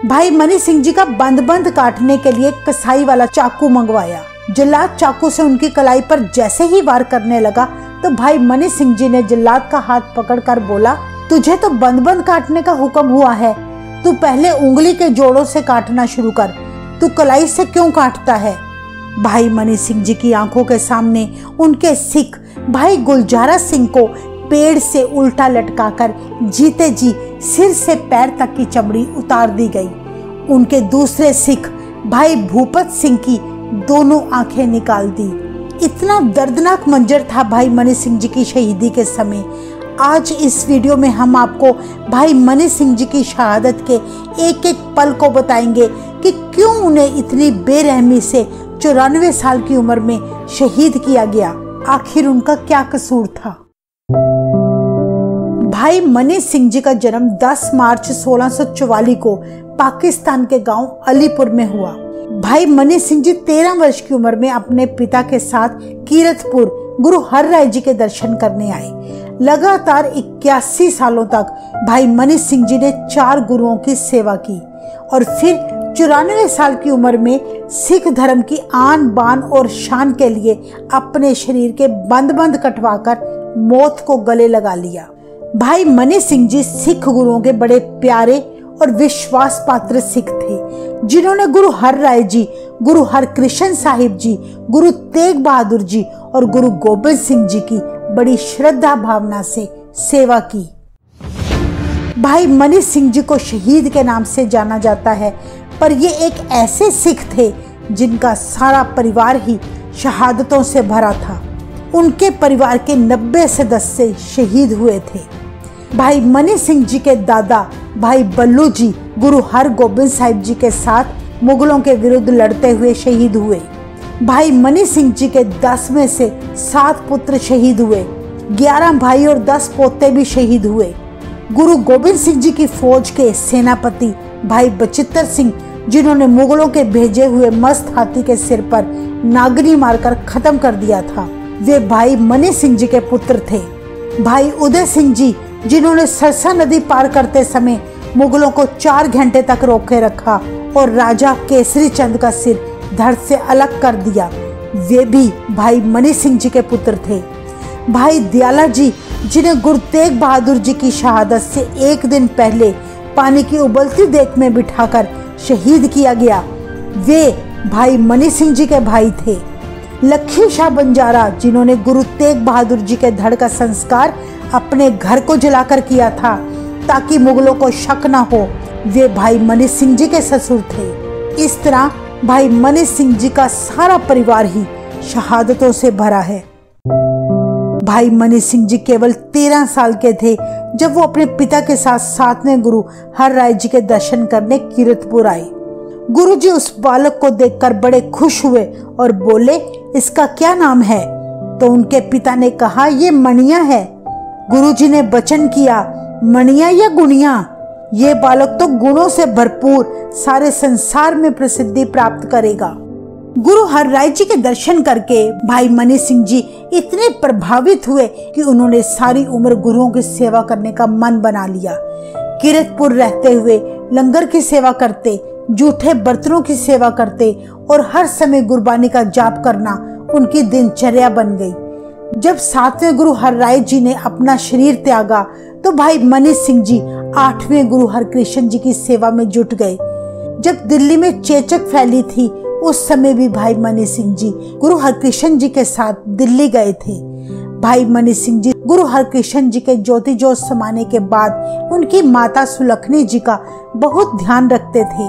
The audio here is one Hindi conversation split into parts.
भाई मनी सिंह जी का बंद काटने के लिए कसाई वाला चाकू मंगवाया। जल्लाद चाकू से उनकी कलाई पर जैसे ही वार करने लगा तो भाई मनी सिंह जी ने जल्लाद का हाथ पकड़कर बोला, तुझे तो बंद काटने का हुक्म हुआ है, तू पहले उंगली के जोड़ों से काटना शुरू कर, तू कलाई से क्यों काटता है। भाई मनी सिंह जी की आंखों के सामने उनके सिख भाई गुलजारा सिंह को पेड़ से उल्टा लटकाकर जीते जी सिर से पैर तक की चमड़ी उतार दी गई। उनके दूसरे सिख भाई भूपत सिंह की दोनों आंखें निकाल दी। इतना दर्दनाक मंजर था भाई मनी सिंह जी की शहीदी के समय। आज इस वीडियो में हम आपको भाई मनी सिंह जी की शहादत के एक एक पल को बताएंगे कि क्यों उन्हें इतनी बेरहमी से 94 साल की उम्र में शहीद किया गया। आखिर उनका क्या कसूर था। भाई मनी सिंह जी का जन्म 10 मार्च 1644 को पाकिस्तान के गांव अलीपुर में हुआ। भाई मनी सिंह जी 13 वर्ष की उम्र में अपने पिता के साथ कीरतपुर गुरु हर राय जी के दर्शन करने आए। लगातार 81 सालों तक भाई मनी सिंह जी ने 4 गुरुओं की सेवा की और फिर 94 साल की उम्र में सिख धर्म की आन बान और शान के लिए अपने शरीर के बंद कटवाकर मौत को गले लगा लिया। भाई मनी सिंह जी सिख गुरुओं के बड़े प्यारे और विश्वास पात्र सिख थे, जिन्होंने गुरु हर राय जी, गुरु हरकृष्ण साहिब जी, गुरु तेग बहादुर जी और गुरु गोबिंद सिंह जी की बड़ी श्रद्धा भावना से सेवा की। भाई मनी सिंह जी को शहीद के नाम से जाना जाता है, पर ये एक ऐसे सिख थे जिनका सारा परिवार ही शहादतों से भरा था। उनके परिवार के 90 सदस्य शहीद हुए थे। भाई मनी सिंह जी के दादा भाई बल्लू जी गुरु हरगोबिंद साहिब जी के साथ मुगलों के विरुद्ध लड़ते हुए शहीद हुए। भाई मनी सिंह जी के 10 में से 7 पुत्र शहीद हुए, 11 भाई और 10 पोते भी शहीद हुए। गुरु गोबिंद सिंह जी की फौज के सेनापति भाई बचित्तर सिंह, जिन्होंने मुगलों के भेजे हुए मस्त हाथी के सिर पर नागनी मारकर खत्म कर दिया था, वे भाई मनी सिंह जी के पुत्र थे। भाई उदय सिंह जी, जिन्होंने सरसा नदी पार करते समय मुगलों को 4 घंटे तक रोके रखा और राजा केसरी चंद का सिर धड़ से अलग कर दिया, वे भी भाई मनी सिंह जी के पुत्र थे। भाई दयाला जी, जिन्हें गुरु तेग बहादुर जी की शहादत से 1 दिन पहले पानी की उबलती देग में बिठाकर शहीद किया गया, वे भाई मनी सिंह जी के भाई थे। लखी शाह बंजारा, जिन्होंने गुरु तेग बहादुर जी के धड़ का संस्कार अपने घर को जलाकर किया था ताकि मुगलों को शक न हो, वे भाई मनी सिंह जी के ससुर थे। इस तरह भाई मनी सिंह जी का सारा परिवार ही शहादतों से भरा है। भाई मनी सिंह जी केवल 13 साल के थे जब वो अपने पिता के साथ 7वें गुरु हर राय जी के दर्शन करने कीरतपुर आए। गुरु जी उस बालक को देखकर बड़े खुश हुए और बोले, इसका क्या नाम है? तो उनके पिता ने कहा, ये मणिया है। गुरुजी ने वचन किया, मणिया या गुणिया? ये बालक तो गुणों से भरपूर सारे संसार में प्रसिद्धि प्राप्त करेगा। गुरु हर राय जी के दर्शन करके भाई मनी सिंह जी इतने प्रभावित हुए कि उन्होंने सारी उम्र गुरुओं की सेवा करने का मन बना लिया। कीरतपुर रहते हुए लंगर की सेवा करते, जूठे बर्तनों की सेवा करते और हर समय गुरबानी का जाप करना उनकी दिनचर्या बन गई। जब 7वें गुरु हर राय जी ने अपना शरीर त्यागा तो भाई मनी सिंह जी 8वें गुरु हरकृष्ण जी की सेवा में जुट गए। जब दिल्ली में चेचक फैली थी उस समय भी भाई मनी सिंह जी गुरु हरकृष्ण जी के साथ दिल्ली गए थे। भाई मनी सिंह जी गुरु हरकृष्ण जी के ज्योति जोत समाने के बाद उनकी माता सुलखनी जी का बहुत ध्यान रखते थे।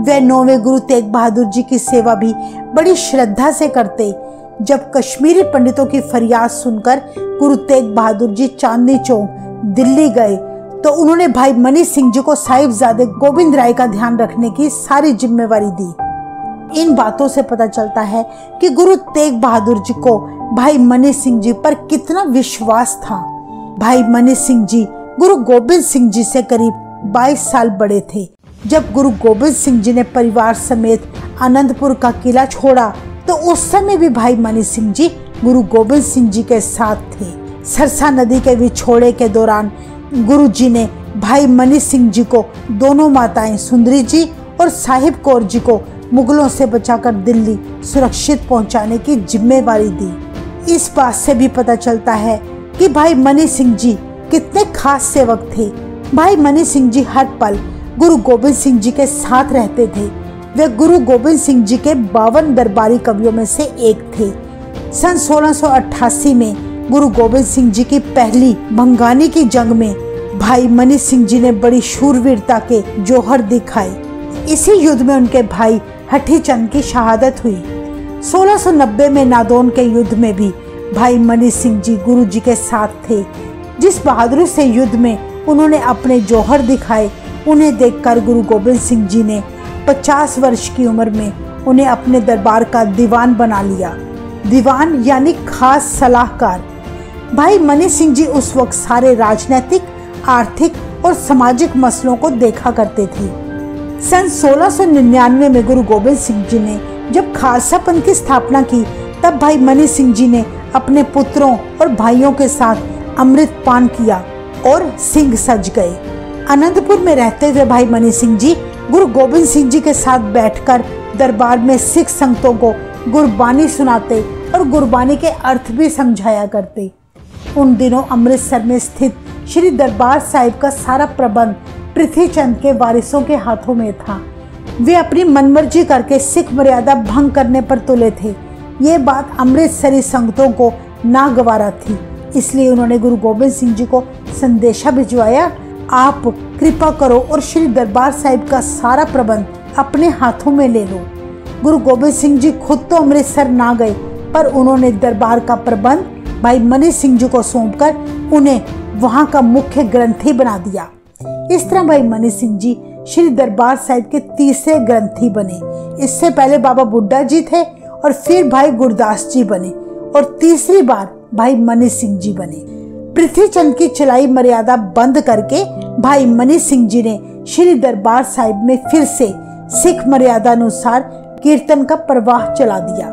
वे 9वें गुरु तेग बहादुर जी की सेवा भी बड़ी श्रद्धा से करते। जब कश्मीरी पंडितों की फरियाद सुनकर गुरु तेग बहादुर जी चांदनी चौक दिल्ली गए तो उन्होंने भाई मनी सिंह जी को साहिबजादे गोविंद राय का ध्यान रखने की सारी जिम्मेवारी दी। इन बातों से पता चलता है कि गुरु तेग बहादुर जी को भाई मनी सिंह जी पर कितना विश्वास था। भाई मनी सिंह जी गुरु गोबिंद सिंह जी से करीब 22 साल बड़े थे। जब गुरु गोबिंद सिंह जी ने परिवार समेत आनंदपुर का किला छोड़ा तो उस समय भी भाई मनी सिंह जी गुरु गोबिंद सिंह जी के साथ थे। सरसा नदी के विछोड़े के दौरान गुरु जी ने भाई मनी सिंह जी को दोनों माताएं सुंदरी जी और साहिब कौर जी को मुगलों से बचाकर दिल्ली सुरक्षित पहुंचाने की जिम्मेवारी दी। इस बात से भी पता चलता है कि भाई मनी सिंह जी कितने खास सेवक थे। भाई मनी सिंह जी हर पल गुरु गोबिंद सिंह जी के साथ रहते थे। वे गुरु गोबिंद सिंह जी के 52 दरबारी कवियों में से एक थे। सन 1688 में गुरु गोबिंद सिंह जी की पहली भंगानी की जंग में भाई मनी सिंह जी ने बड़ी शूरवीरता के जौहर दिखाए। इसी युद्ध में उनके भाई हठी चंद की शहादत हुई। 1690 में नादौन के युद्ध में भी भाई मनी सिंह जी गुरु जी के साथ थे। जिस बहादुरी से युद्ध में उन्होंने अपने जौहर दिखाए, उन्हें देखकर गुरु गोबिंद सिंह जी ने 50 वर्ष की उम्र में उन्हें अपने दरबार का दीवान बना लिया। दीवान यानी खास सलाहकार। भाई मनी सिंह जी उस वक्त सारे राजनीतिक, आर्थिक और सामाजिक मसलों को देखा करते थे। सन 1699 में गुरु गोबिंद सिंह जी ने जब खालसा पंथ की स्थापना की, तब भाई मनी सिंह जी ने अपने पुत्रों और भाइयों के साथ अमृत पान किया और सिंह सज गए। आनंदपुर में रहते हुए भाई मनी सिंह जी गुरु गोबिंद सिंह जी के साथ बैठकर दरबार में सिख संगतों को गुरबानी सुनाते और गुरबानी के अर्थ भी समझाया करते। उन दिनों अमृतसर में स्थित श्री दरबार साहिब का सारा प्रबंध पृथ्वी चंद के वारिसों के हाथों में था। वे अपनी मनमर्जी करके सिख मर्यादा भंग करने पर तुले थे। ये बात अमृतसरी संगतों को नागवारा थी, इसलिए उन्होंने गुरु गोबिंद सिंह जी को संदेशा भिजवाया, आप कृपा करो और श्री दरबार साहिब का सारा प्रबंध अपने हाथों में ले लो। गुरु गोबिंद सिंह जी खुद तो अमृतसर ना गए, पर उन्होंने दरबार का प्रबंध भाई मनी सिंह जी को सौंपकर उन्हें वहां का मुख्य ग्रंथी बना दिया। इस तरह भाई मनी सिंह जी श्री दरबार साहिब के तीसरे ग्रंथी बने। इससे पहले बाबा बुड्ढा जी थे और फिर भाई गुरदास जी बने और तीसरी बार भाई मनी सिंह जी बने। पृथ्वी चंद की चलाई मर्यादा बंद करके भाई मनी सिंह जी ने श्री दरबार साहिब में फिर से सिख मर्यादा अनुसार कीर्तन का प्रवाह चला दिया।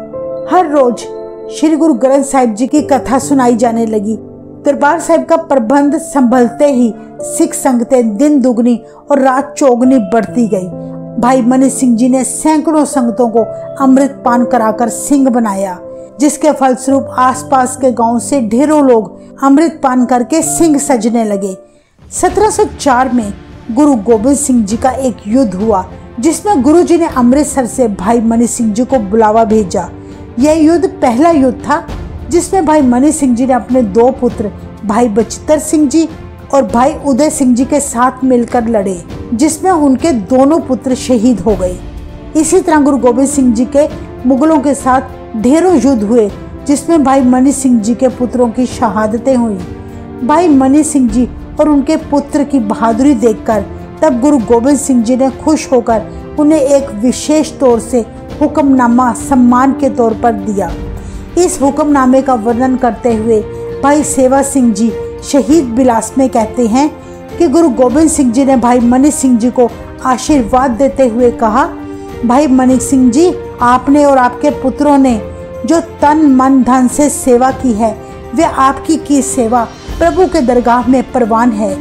हर रोज श्री गुरु ग्रंथ साहिब जी की कथा सुनाई जाने लगी। दरबार साहिब का प्रबंध संभलते ही सिख संगतें दिन दुगनी और रात चौगनी बढ़ती गई। भाई मनी सिंह जी ने सैकड़ों संगतों को अमृत पान कराकर सिंह बनाया, जिसके फलस्वरूप आसपास के गांव से ढेरों लोग अमृत पान करके सिंह सजने लगे। 1704 में गुरु गोबिंद सिंह जी का एक युद्ध हुआ, जिसमें गुरु जी ने अमृतसर से भाई मनी सिंह जी को बुलावा भेजा। यह युद्ध पहला युद्ध था जिसमें भाई मनी सिंह जी ने अपने 2 पुत्र भाई बचित्र सिंह जी और भाई उदय सिंह जी के साथ मिलकर लड़े, जिसमें उनके दोनों पुत्र शहीद हो गए। इसी तरह गुरु गोबिंद सिंह जी के मुगलों के साथ ढेरों युद्ध हुए, जिसमें भाई मनी सिंह जी के पुत्रों की शहादतें हुई। भाई मनी सिंह जी और उनके पुत्र की बहादुरी देखकर तब गुरु गोबिंद सिंह जी ने खुश होकर उन्हें एक विशेष तौर से हुक्मनामा सम्मान के तौर पर दिया। इस हुक्मनामे का वर्णन करते हुए भाई सेवा सिंह जी शहीद बिलास में कहते हैं कि गुरु गोबिंद सिंह जी ने भाई मनी सिंह जी को आशीर्वाद देते हुए कहा, भाई मनी सिंह जी, आपने और आपके पुत्रों ने जो तन मन धन से सेवा की है, वे आपकी की सेवा प्रभु के दरगाह में परवान है।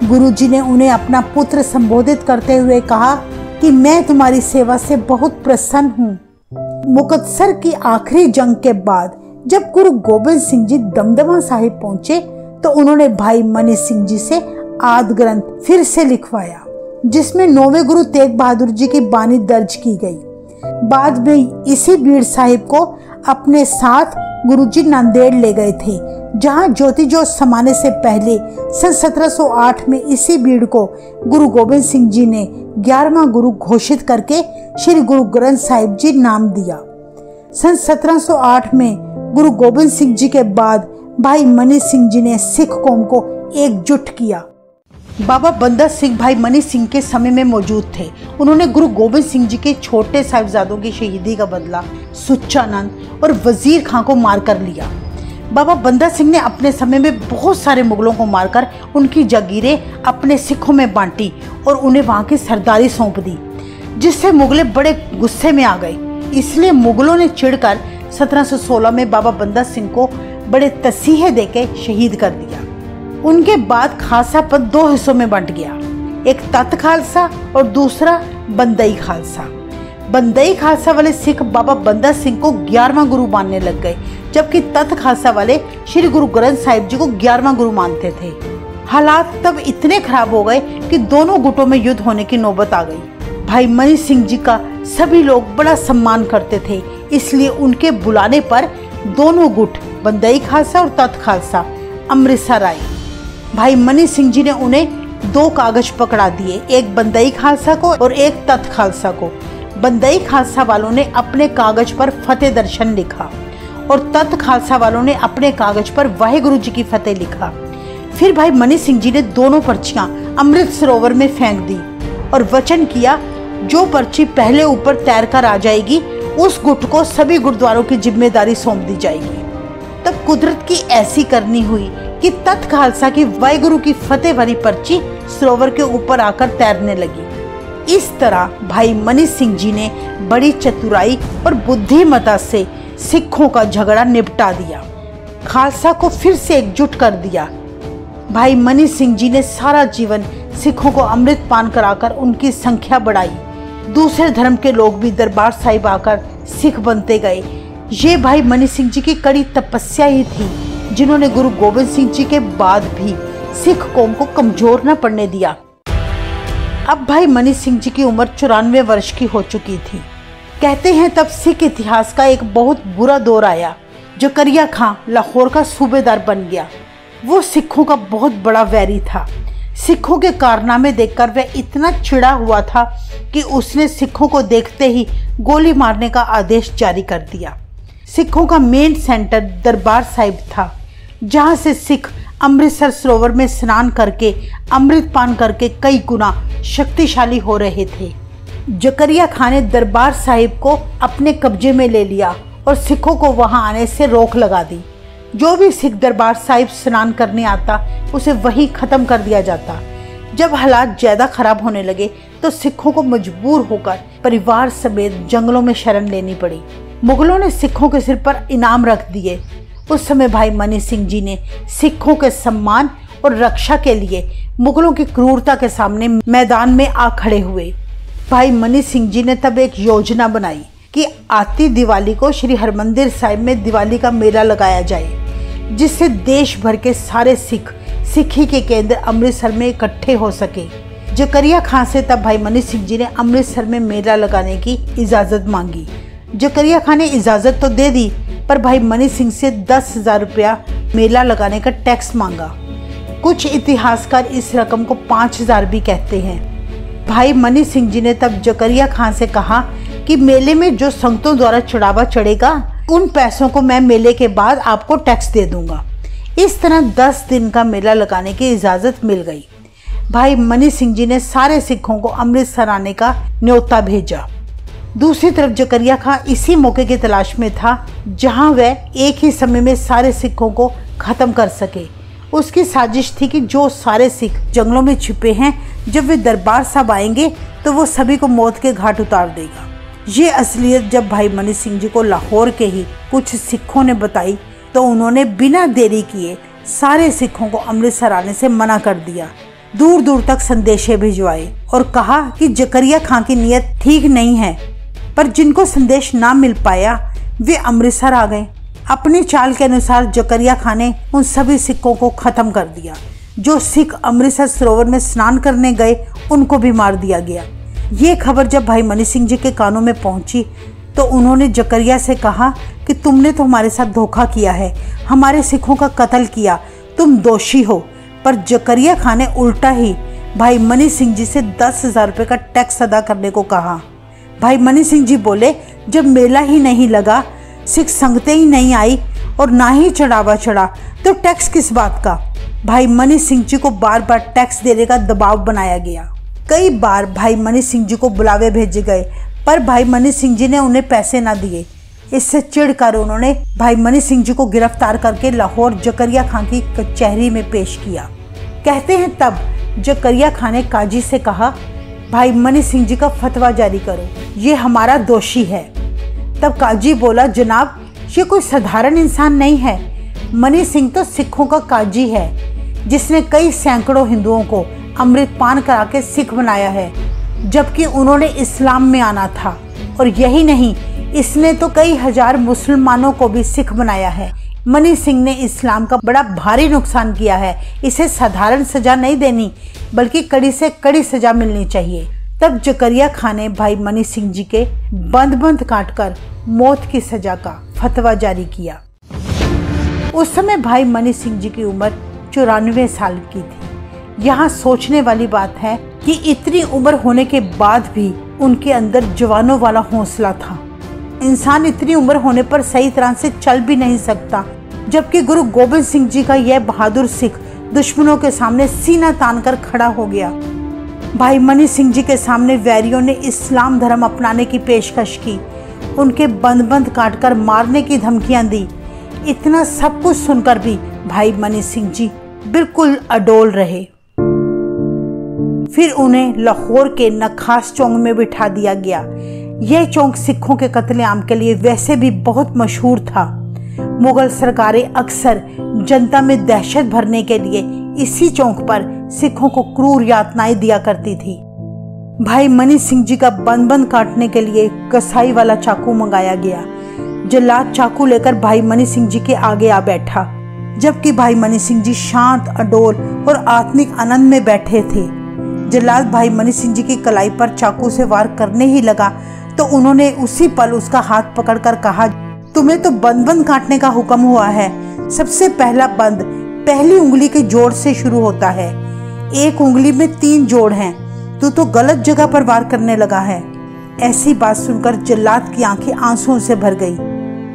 गुरु जी ने उन्हें अपना पुत्र संबोधित करते हुए कहा कि मैं तुम्हारी सेवा से बहुत प्रसन्न हूँ। मुकत्सर की आखिरी जंग के बाद जब गुरु गोबिंद सिंह जी दमदमा साहिब पहुंचे, तो उन्होंने भाई मनी सिंह जी से आदि ग्रंथ फिर से लिखवाया, जिसमें 9वें गुरु तेग बहादुर जी की बानी दर्ज की गई। बाद में इसी बीड़ साहिब को अपने साथ गुरुजी नांदेड़ ले गए थे, जहां ज्योति जोत समाने से पहले सन 1708 में इसी बीड़ को गुरु गोबिंद सिंह जी ने 11वां गुरु घोषित करके श्री गुरु ग्रंथ साहिब जी नाम दिया। सन 1708 में गुरु गोबिंद सिंह जी के बाद भाई मनी सिंह जी ने सिख कौम को एकजुट किया। बाबा बंदा सिंह भाई मनी सिंह के समय में मौजूद थे। उन्होंने गुरु गोबिंद सिंह जी के छोटे साहिबजादों की शहीदी का बदला सुच्चानंद और वजीर खां को मारकर लिया। बाबा बंदा सिंह ने अपने समय में बहुत सारे मुगलों को मारकर उनकी जागीरें अपने सिखों में बांटी और उन्हें वहां की सरदारी सौंप दी, जिससे मुगले बड़े गुस्से में आ गए। इसलिए मुगलों ने चिढ़कर 1716 में बाबा बंदा सिंह को बड़े तसीहे देके शहीद कर दिया। उनके बाद खालसा पंथ 2 हिस्सों में बंट गया, एक तत खालसा और दूसरा बंदई खालसा। बंदई खालसा वाले सिख बाबा बंदा सिंह को 11वां गुरु मानने लग गए, जबकि तत खालसा वाले श्री गुरु ग्रंथ साहिब जी को 11वां गुरु मानते थे। हालात तब इतने खराब हो गए कि दोनों गुटों में युद्ध होने की नौबत आ गई। भाई मनी सिंह जी का सभी लोग बड़ा सम्मान करते थे, इसलिए उनके बुलाने पर दोनों गुट बंदई खालसा और तत खालसा अमृतसर आए। भाई मनी सिंह जी ने उन्हें 2 कागज पकड़ा दिए, एक बंदई खालसा को और एक तत खालसा को। बंदई खालसा वालों ने अपने कागज पर फतेह दर्शन लिखा और तत खालसा वालों ने अपने कागज पर वाहिगुरु जी की फतेह लिखा। फिर भाई मनी सिंह जी ने दोनों पर्चियां अमृत सरोवर में फेंक दी और वचन किया, जो पर्ची पहले ऊपर तैर कर आ जाएगी उस गुट को सभी गुरुद्वारों की जिम्मेदारी सौंप दी जाएगी। तब कुदरत की ऐसी करनी हुई कि तत खालसा की वाहिगुरु की फतेह भरी पर्ची सरोवर के ऊपर आकर तैरने लगी। इस तरह भाई मनी सिंह जी ने बड़ी चतुराई और बुद्धिमता से सिखों का झगड़ा निपटा दिया, खालसा को फिर से एकजुट कर दिया। भाई मनी सिंह जी ने सारा जीवन सिखों को अमृत पान कराकर उनकी संख्या बढ़ाई। दूसरे धर्म के लोग भी दरबार साहिब आकर सिख बनते गए। ये भाई मनी सिंह जी की कड़ी तपस्या ही थी जिन्होंने गुरु गोबिंद सिंह जी के बाद भी सिख कौम को कमजोर न पड़ने दिया। अब भाई मनी सिंह जी की उम्र 94 वर्ष की हो चुकी थी। कहते हैं तब सिख इतिहास का एक बहुत बुरा दौर आया। जकरिया खां लाहौर का सूबेदार बन गया। वो सिखों का बहुत बड़ा वैरी था। सिखों के कारनामे देखकर वह इतना चिढ़ा हुआ था कि उसने सिखों को देखते ही गोली मारने का आदेश जारी कर दिया। सिखों का मेन सेंटर दरबार साहिब था, जहां से सिख अमृतसर सरोवर में स्नान करके अमृत पान करके कई गुना शक्तिशाली हो रहे थे। जकरिया खां ने दरबार साहिब को अपने कब्जे में ले लिया और सिखों को वहां आने से रोक लगा दी। जो भी सिख दरबार साहिब स्नान करने आता उसे वहीं खत्म कर दिया जाता। जब हालात ज्यादा खराब होने लगे तो सिखों को मजबूर होकर परिवार समेत जंगलों में शरण लेनी पड़ी। मुगलों ने सिखों के सिर पर इनाम रख दिए। उस समय भाई मनी सिंह जी ने सिखों के सम्मान और रक्षा के लिए मुगलों की क्रूरता के सामने मैदान में आ खड़े हुए। भाई मनी सिंह जी ने तब एक योजना बनाई कि आती दिवाली को श्री हरमंदिर साहिब में दिवाली का मेला लगाया जाए, जिससे देश भर के सारे सिख सिखी के केंद्र अमृतसर में इकट्ठे हो सके। जकरिया खां से तब भाई मनी सिंह जी ने अमृतसर में मेला लगाने की इजाज़त मांगी। जकरिया खां ने इजाज़त तो दे दी, पर भाई मनी सिंह से 10,000 रुपया मेला लगाने का टैक्स मांगा। कुछ इतिहासकार इस रकम को 5,000 भी कहते हैं। भाई मनी सिंह जी ने तब जकरिया खां से कहा कि मेले में जो संगतों द्वारा चढ़ावा चढ़ेगा उन पैसों को मैं मेले के बाद आपको टैक्स दे दूंगा। इस तरह 10 दिन का मेला लगाने की इजाज़त मिल गई। भाई मनी सिंह जी ने सारे सिखों को अमृतसर आने का न्योता भेजा। दूसरी तरफ जकरिया खां इसी मौके की तलाश में था जहां वह एक ही समय में सारे सिखों को खत्म कर सके। उसकी साजिश थी कि जो सारे सिख जंगलों में छिपे हैं, जब वे दरबार साहब आएंगे तो वो सभी को मौत के घाट उतार देगा। ये असलियत जब भाई मनी सिंह जी को लाहौर के ही कुछ सिखों ने बताई तो उन्होंने बिना देरी किए सारे सिखों को अमृतसर आने से मना कर दिया। दूर दूर तक संदेशे भिजवाए और कहा कि जकरिया खां की नीयत ठीक नहीं है, पर जिनको संदेश ना मिल पाया वे अमृतसर आ गए। अपनी चाल के अनुसार जकरिया खां ने उन सभी सिखों को खत्म कर दिया। जो सिख अमृतसर सरोवर में स्नान करने गए उनको भी मार दिया गया। ये खबर जब भाई मनी सिंह जी के कानों में पहुंची तो उन्होंने जकरिया से कहा कि तुमने तो हमारे साथ धोखा किया है, हमारे सिखों का कत्ल किया, तुम दोषी हो। पर जकरिया खां ने उल्टा ही भाई मनी सिंह जी से 10,000 रुपये का टैक्स अदा करने को कहा। भाई मनी सिंह जी बोले, जब मेला ही नहीं लगा, सिख संगतें ही नहीं आई और ना ही चढ़ावा चढ़ा तो टैक्स किस बात का। भाई मनी सिंह जी को बार बार टैक्स देने का दबाव बनाया गया। कई बार भाई मनी सिंह जी को बुलावे भेजे गए, पर भाई मनी सिंह जी ने उन्हें पैसे ना दिए। इससे चिढ़कर उन्होंने भाई मनी सिंह जी को गिरफ्तार करके लाहौर जकरिया खां की कचहरी में पेश किया। कहते हैं तब जकरिया खां ने काजी से कहा, भाई मनी सिंह जी का फतवा जारी करो, ये हमारा दोषी है। तब काजी बोला, जनाब ये कोई साधारण इंसान नहीं है, मनी सिंह तो सिखों का काजी है। जिसने कई सैकड़ों हिंदुओं को अमृत पान करा के सिख बनाया है, जबकि उन्होंने इस्लाम में आना था। और यही नहीं, इसने तो कई हजार मुसलमानों को भी सिख बनाया है। मनी सिंह ने इस्लाम का बड़ा भारी नुकसान किया है। इसे साधारण सजा नहीं देनी, बल्कि कड़ी से कड़ी सजा मिलनी चाहिए। तब जकरिया खान ने भाई मनी सिंह जी के बंद काटकर मौत की सजा का फतवा जारी किया। उस समय भाई मनी सिंह जी की उम्र 94 साल की थी। यहाँ सोचने वाली बात है कि इतनी उम्र होने के बाद भी उनके अंदर जवानों वाला हौसला था। इंसान इतनी उम्र होने पर सही तरह से चल भी नहीं सकता, जबकि गुरु गोबिंद सिंह जी का यह बहादुर सिख दुश्मनों के सामने सीना तान कर खड़ा हो गया। भाई मनी सिंह जी के सामने वैरियों ने इस्लाम धर्म अपनाने की पेशकश की, उनके बंद काटकर मारने की धमकियां दी। इतना सब कुछ सुनकर भी भाई मनी सिंह जी बिल्कुल अडोल रहे। फिर उन्हें लाहौर के नखास चौक में बिठा दिया गया। यह चौक सिखों के कत्लेआम के लिए वैसे भी बहुत मशहूर था। मुगल सरकारें अक्सर जनता में दहशत भरने के लिए इसी चौक पर सिखों को क्रूर यातनाएं दिया करती थी। भाई मनी सिंह जी का बंद काटने के लिए कसाई वाला चाकू मंगाया गया। जल्लाद चाकू लेकर भाई मनी सिंह जी के आगे आ बैठा, जबकि भाई मनी सिंह जी शांत, अडोल और आत्मिक आनंद में बैठे थे। जल्लाद भाई मनी सिंह जी की कलाई पर चाकू से वार करने ही लगा तो उन्होंने उसी पल उसका हाथ पकड़कर कहा, तुम्हें तो बंद काटने का हुक्म हुआ है। सबसे पहला बंद पहली उंगली के जोड़ से शुरू होता है। एक उंगली में 3 जोड़ हैं। तू तो गलत जगह पर वार करने लगा है। ऐसी बात सुनकर जल्लाद की आंखें आंसुओं से भर गई।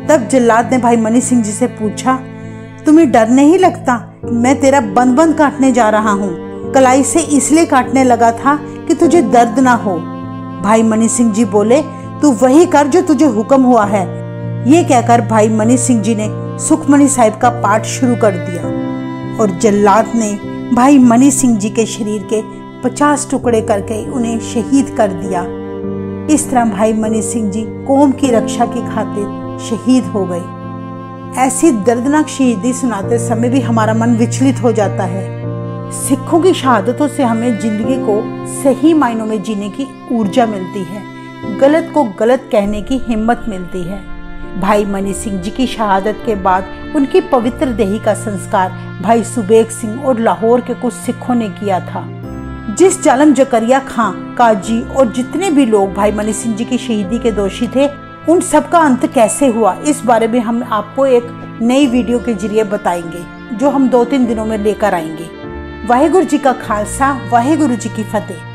तब जल्लाद ने भाई मनी सिंह जी से पूछा, तुम्हें डर नहीं लगता? मैं तेरा बंद काटने जा रहा हूँ। कलाई से इसलिए काटने लगा था कि तुझे दर्द ना हो। भाई मनी सिंह जी बोले, तू वही कर जो तुझे हुक्म हुआ है। ये कहकर भाई मनी सिंह जी ने सुखमनी साहिब का पाठ शुरू कर दिया और जल्लाद ने भाई मनी सिंह जी के शरीर के 50 टुकड़े करके उन्हें शहीद कर दिया। इस तरह भाई मनी सिंह जी कौम की रक्षा की खातिर शहीद हो गए। ऐसी दर्दनाक शहीदी सुनाते समय भी हमारा मन विचलित हो जाता है। सिखों की शहादतों से हमें जिंदगी को सही मायनों में जीने की ऊर्जा मिलती है, गलत को गलत कहने की हिम्मत मिलती है। भाई मनी सिंह जी की शहादत के बाद उनकी पवित्र देही का संस्कार भाई सुबेग सिंह और लाहौर के कुछ सिखों ने किया था। जिस जालिम जकरिया खां, काजी और जितने भी लोग भाई मनी सिंह जी की शहीदी के दोषी थे, उन सब का अंत कैसे हुआ, इस बारे में हम आपको एक नई वीडियो के जरिए बताएंगे, जो हम 2-3 दिनों में लेकर आएंगे। वाहेगुरु जी का खालसा, वाहेगुरु जी की फतेह।